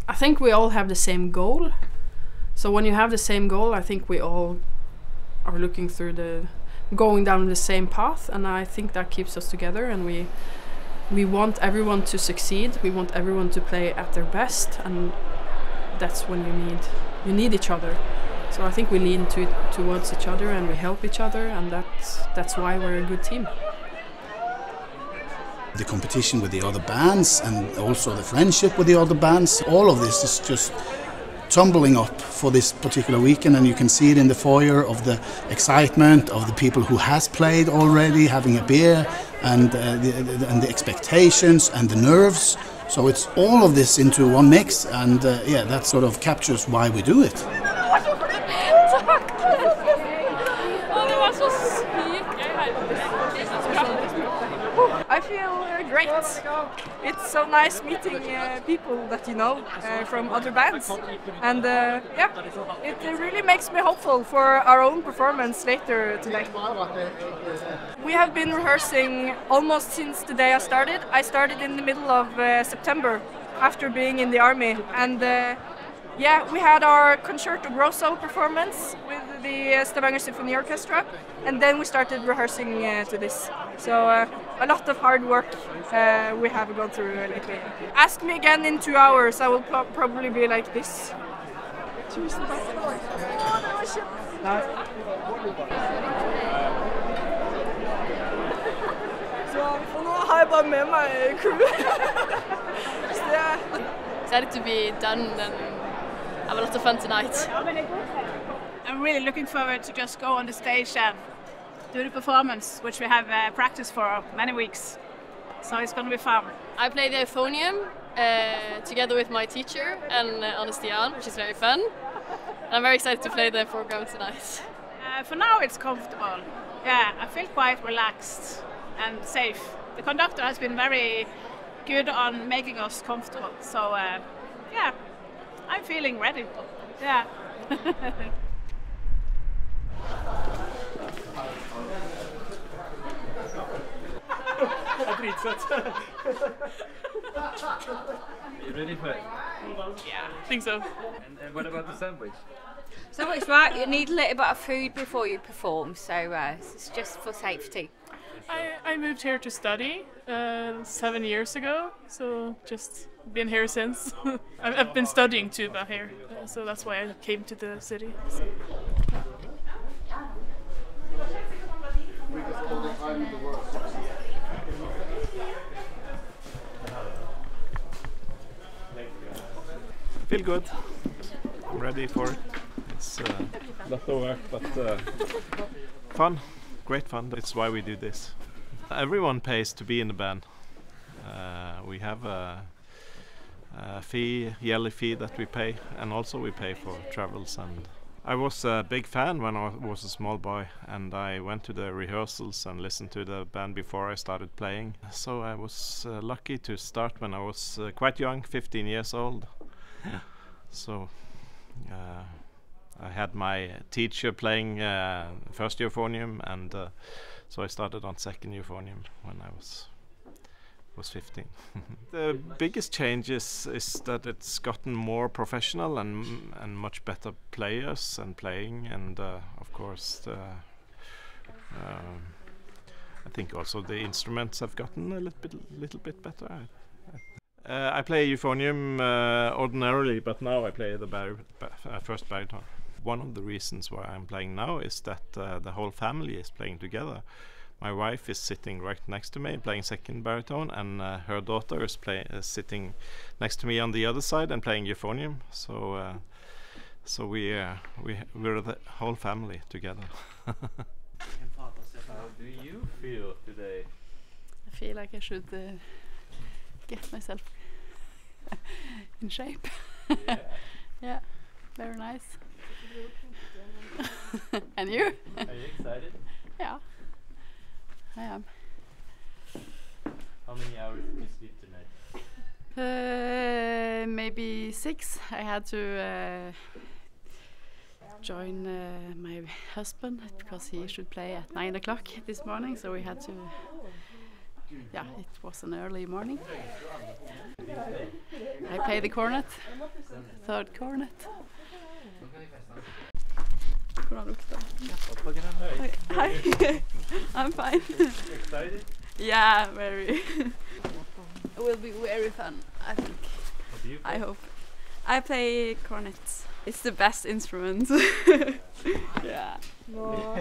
I think we all have the same goal. So when you have the same goal, I think we all are looking through going down the same path, and I think that keeps us together, and we want everyone to succeed. We want everyone to play at their best, and that's when you need each other. So I think we lean towards each other, and we help each other, and that's why we're a good team. The competition with the other bands and also the friendship with the other bands, all of this is just tumbling up for this particular weekend, and you can see it in the foyer of the excitement of the people who has played already, having a beer, and the expectations and the nerves. So it's all of this into one mix, and yeah, that sort of captures why we do it. I feel great. It's so nice meeting people that you know from other bands, and yeah, it really makes me hopeful for our own performance later today. We have been rehearsing almost since the day I started. I started in the middle of September after being in the army, and yeah, we had our Concerto Grosso performance with the Stavanger Symphony Orchestra, and then we started rehearsing to this. So a lot of hard work we have gone through lately. Ask me again in 2 hours, I will probably be like this. Tusen takk. Så nå har jeg bare med meg crewet. Excited to be done and have a lot of fun tonight. I'm really looking forward to just go on the stage and do the performance, which we have practiced for many weeks. So it's going to be fun. I play the euphonium together with my teacher and Anastian, which is very fun. And I'm very excited to play the program tonight. For now it's comfortable. Yeah, I feel quite relaxed and safe. The conductor has been very good on making us comfortable. So yeah, I'm feeling ready. Yeah. You ready for it? Yeah, I think so. And what about the sandwich? So it's right, you need a little bit of food before you perform, so it's just for safety. I moved here to study 7 years ago, so just been here since. I've been studying tuba here, so that's why I came to the city. So. Feel good. I'm ready for it. It's a lot of work, but fun. Great fun. It's why we do this. Everyone pays to be in the band. We have a yearly fee that we pay, and also we pay for travels. And I was a big fan when I was a small boy, and I went to the rehearsals and listened to the band before I started playing. So I was lucky to start when I was quite young, 15 years old. So I had my teacher playing first euphonium, and so I started on second euphonium when I was 15. The biggest change is that it's gotten more professional and much better players and playing, and of course I think also the instruments have gotten a little bit better. I play euphonium ordinarily, but now I play the first baritone. One of the reasons why I'm playing now is that the whole family is playing together. My wife is sitting right next to me playing second baritone, and her daughter is sitting next to me on the other side and playing euphonium. So we're the whole family together. How do you feel today? I feel like I should get myself in shape. Yeah. Yeah, very nice. And you? Are you excited? Yeah, I am. How many hours did you sleep tonight? Maybe 6. I had to join my husband because he should play at 9 o'clock this morning, so we had to yeah, it was an early morning. I play the cornet, third cornet. Hi, I'm fine. Excited? Yeah, very. It will be very fun, I think. What do you play? I hope. I play cornet. It's the best instrument. Yeah. No.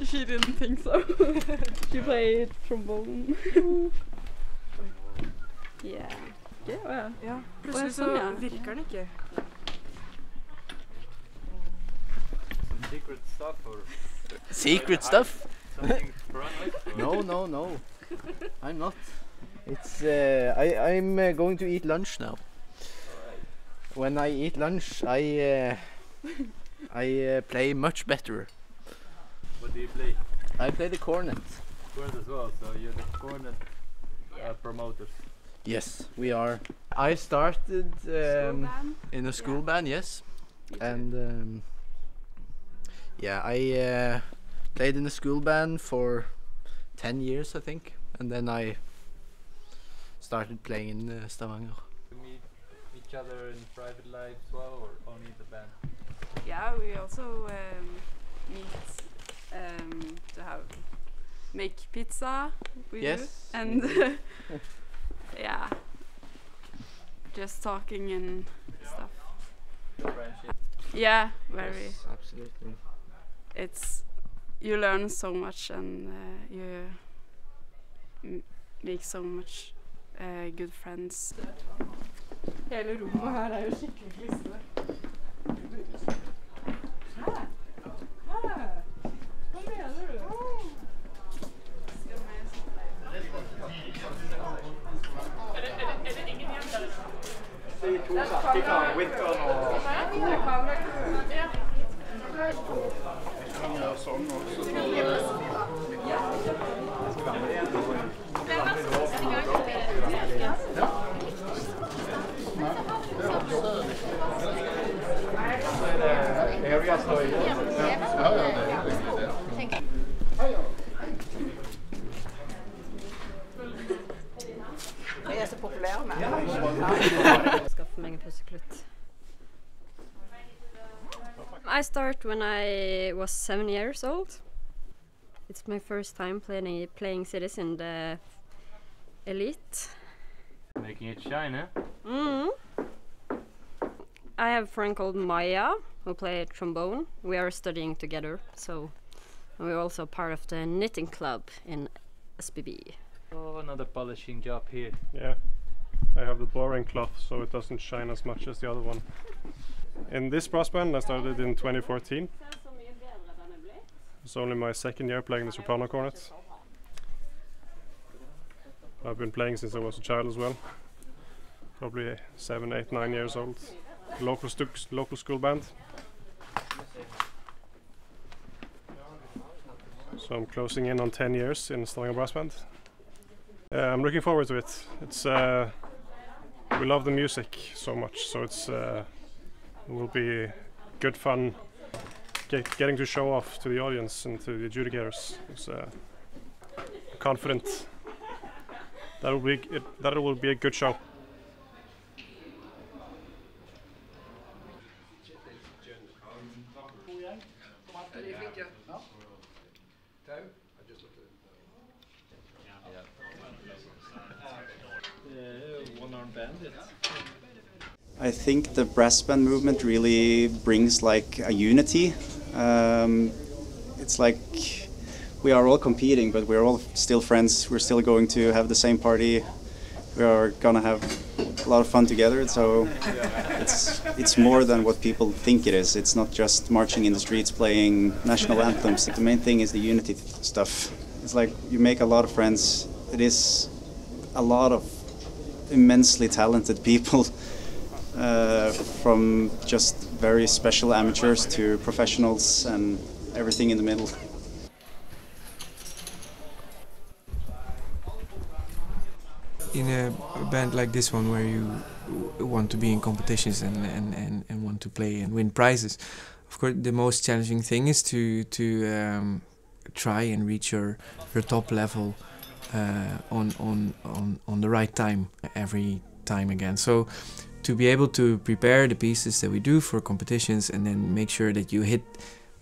She didn't think so. She played trombone. Yeah. Yeah, well. Ja, plutselig så virker den ikke. Secret stuff or Secret stuff? something paranoid? or- No. I'm not. It's I'm going to eat lunch now. When I eat lunch, I play much better. What do you play? I play the cornet. Cornet as well, so you're the cornet promoters. Yes, we are. I started in a school band, yes, and yeah, I played in a school band for 10 years, I think, and then I started playing in Stavanger. You meet each other in private life as well, or only the band? Yeah, we also meet to make pizza. We Yes. do. And yeah, just talking and stuff. Friendship. Yeah, very. Yes, absolutely. It's you learn so much and you make so much good friends. Hele rommet her er jo skikkelig klissende. Hæ? Hva mener du? Jeg er så populær med. Skaffe meg en pusseklutt. I started when I was 7 years old. It's my first time playing Siddis in the elite. Making it shine, eh? I have a friend called Maya who plays trombone. We are studying together, so we're also part of the knitting club in SBB. Oh, another polishing job here. Yeah, I have the boring cloth so it doesn't shine as much as the other one. In this brass band I started in 2014. It's only my second year playing the soprano cornet. I've been playing since I was a child as well. Probably 7, 8, 9 years old. Local school band. So I'm closing in on 10 years in Stavanger Brass Band. I'm looking forward to it. It's we love the music so much, so it will be good fun getting to show off to the audience and to the adjudicators. It's confident that it will be a good show. One-arm bandit. I think the brass band movement really brings like a unity. It's like we are all competing, but we're all still friends. We're still going to have the same party. We are gonna have a lot of fun together. So it's more than what people think it is. It's not just marching in the streets playing national anthems. The main thing is the unity stuff. It's like you make a lot of friends. It is a lot of immensely talented people. From just very special amateurs to professionals and everything in the middle. In a band like this one, where you want to be in competitions and want to play and win prizes, of course the most challenging thing is to try and reach your top level on the right time every time again. So to be able to prepare the pieces that we do for competitions and then make sure that you hit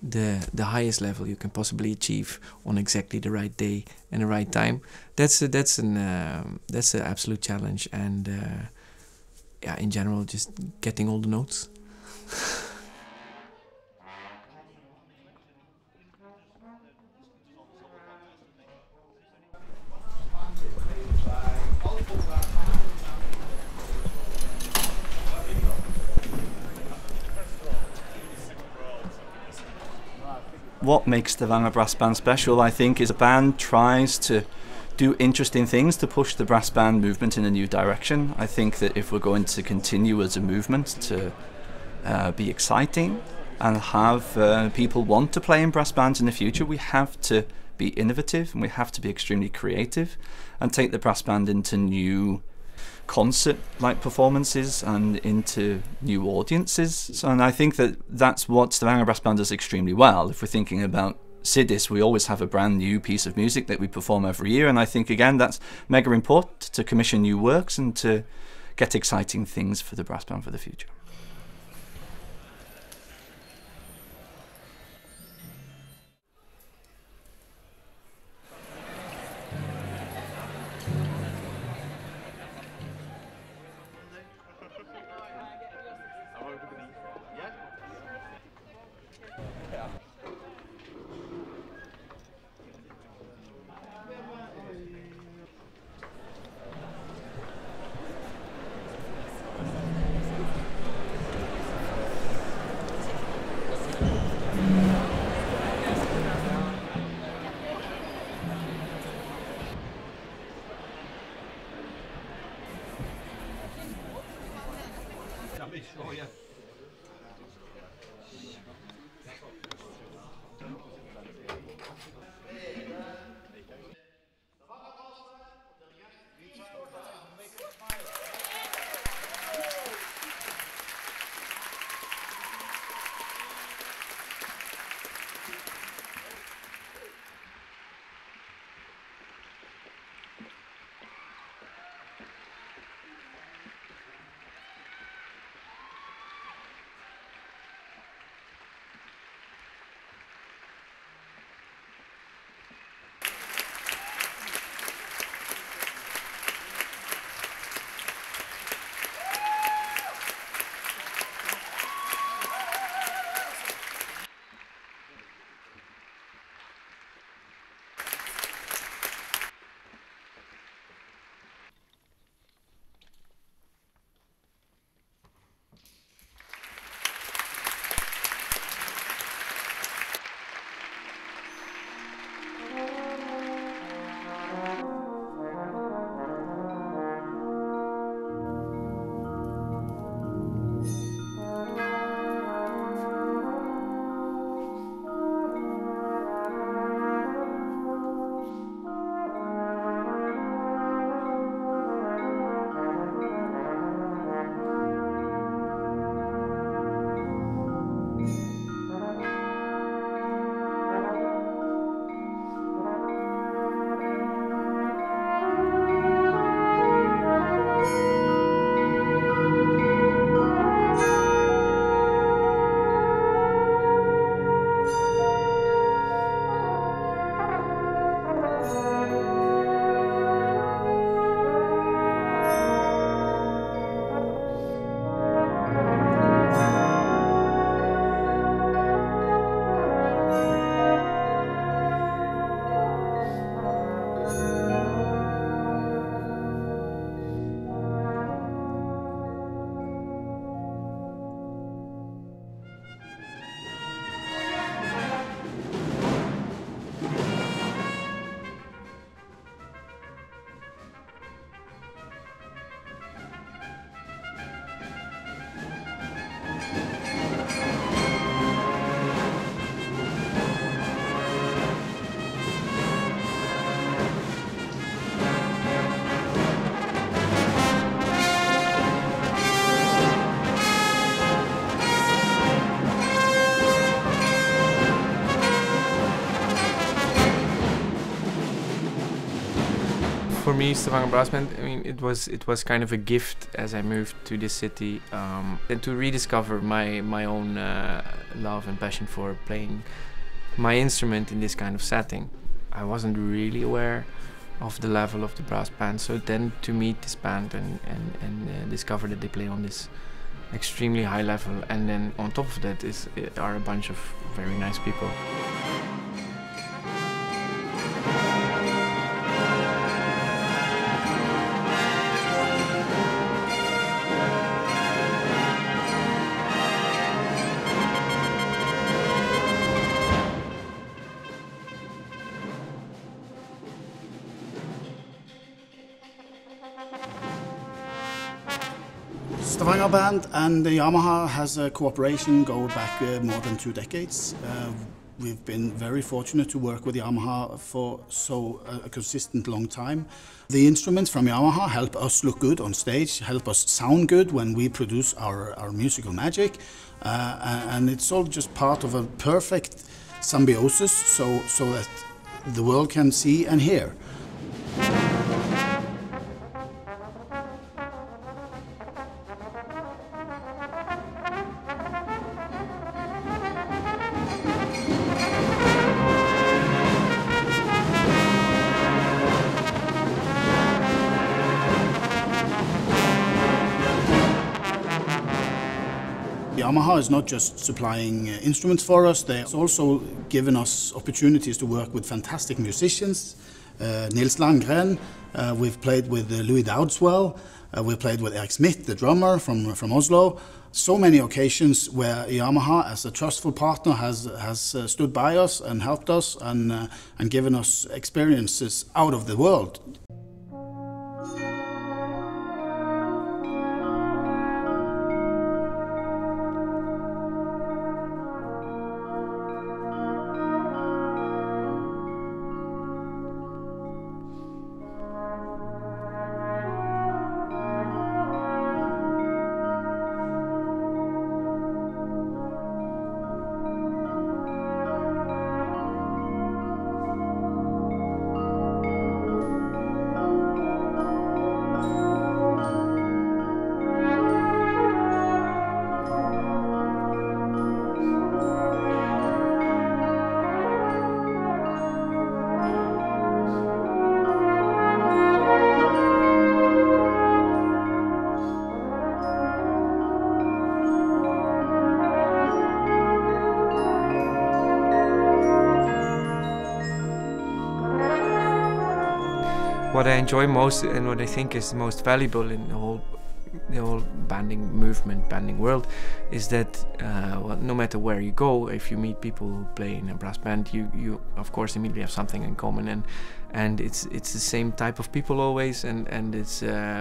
the highest level you can possibly achieve on exactly the right day and the right time, that's an absolute challenge. And yeah, in general, just getting all the notes. What makes Stavanger Brass Band special, I think, is a band tries to do interesting things to push the brass band movement in a new direction. I think that if we're going to continue as a movement to be exciting and have people want to play in brass bands in the future, we have to be innovative and we have to be extremely creative and take the brass band into new concert-like performances and into new audiences. So, and I think that that's what Stavanger Brass Band does extremely well. If we're thinking about Siddis, we always have a brand new piece of music that we perform every year, and I think again that's mega important to commission new works and to get exciting things for the brass band for the future. me, Stavanger Brass Band, I mean, it was kind of a gift as I moved to this city, and to rediscover my own love and passion for playing my instrument in this kind of setting. I wasn't really aware of the level of the brass band, so then to meet this band and discover that they play on this extremely high level, and then on top of that are a bunch of very nice people. Stavanger Band and the Yamaha has a cooperation go back more than 2 decades. We've been very fortunate to work with Yamaha for a consistent long time. The instruments from Yamaha help us look good on stage, help us sound good when we produce our musical magic, and it's all just part of a perfect symbiosis so that the world can see and hear. Yamaha is not just supplying instruments for us, they've also given us opportunities to work with fantastic musicians. Nils Landgren, we've played with Louis Dowdswell, we've played with Erik Smith, the drummer from Oslo. So many occasions where Yamaha, as a trustful partner, has stood by us and helped us and given us experiences out of the world. What I enjoy most and what I think is most valuable in the whole banding movement, banding world, is that well, no matter where you go, if you meet people who play in a brass band, you of course immediately have something in common, and it's the same type of people always, and it's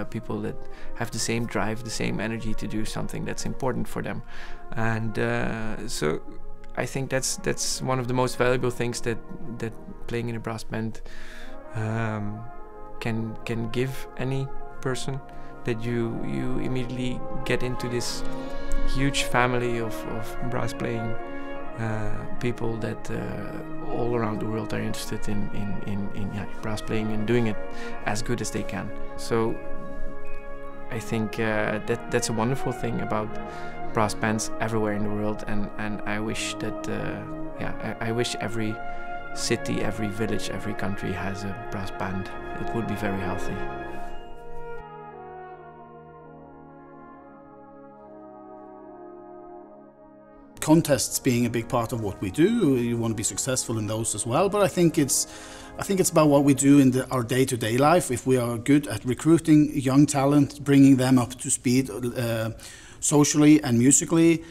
people that have the same drive, the same energy to do something that's important for them, and so I think that's one of the most valuable things that playing in a brass band can give any person, that you immediately get into this huge family of brass playing people that all around the world are interested in brass playing and doing it as good as they can. So I think that's a wonderful thing about brass bands everywhere in the world, and I wish that I wish every city, every village, every country has a brass band. It would be very healthy. Contests being a big part of what we do, you want to be successful in those as well, but I think it's about what we do in our day-to-day life. If we are good at recruiting young talent, bringing them up to speed socially and musically,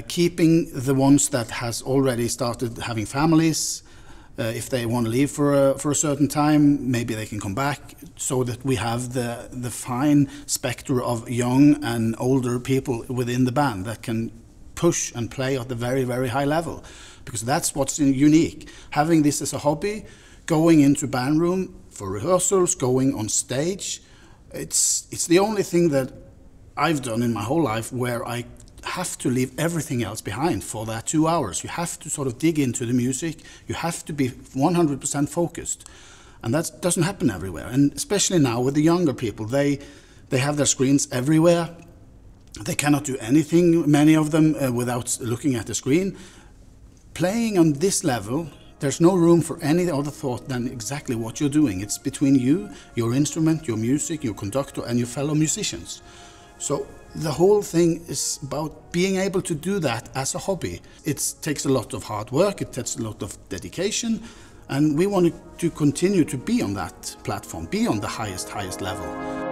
keeping the ones that has already started having families, if they want to leave for a certain time, maybe they can come back, so that we have the fine spectre of young and older people within the band that can push and play at the very, very high level, because that's what's unique. Having this as a hobby, going into band room for rehearsals, going on stage, it's the only thing that I've done in my whole life where I have to leave everything else behind for that 2 hours. You have to sort of dig into the music, you have to be 100% focused. And that doesn't happen everywhere. And especially now with the younger people, they have their screens everywhere. They cannot do anything, many of them, without looking at the screen. Playing on this level, there's no room for any other thought than exactly what you're doing. It's between you, your instrument, your music, your conductor, and your fellow musicians. So the whole thing is about being able to do that as a hobby. It takes a lot of hard work, it takes a lot of dedication, and we want to continue to be on that platform, be on the highest level.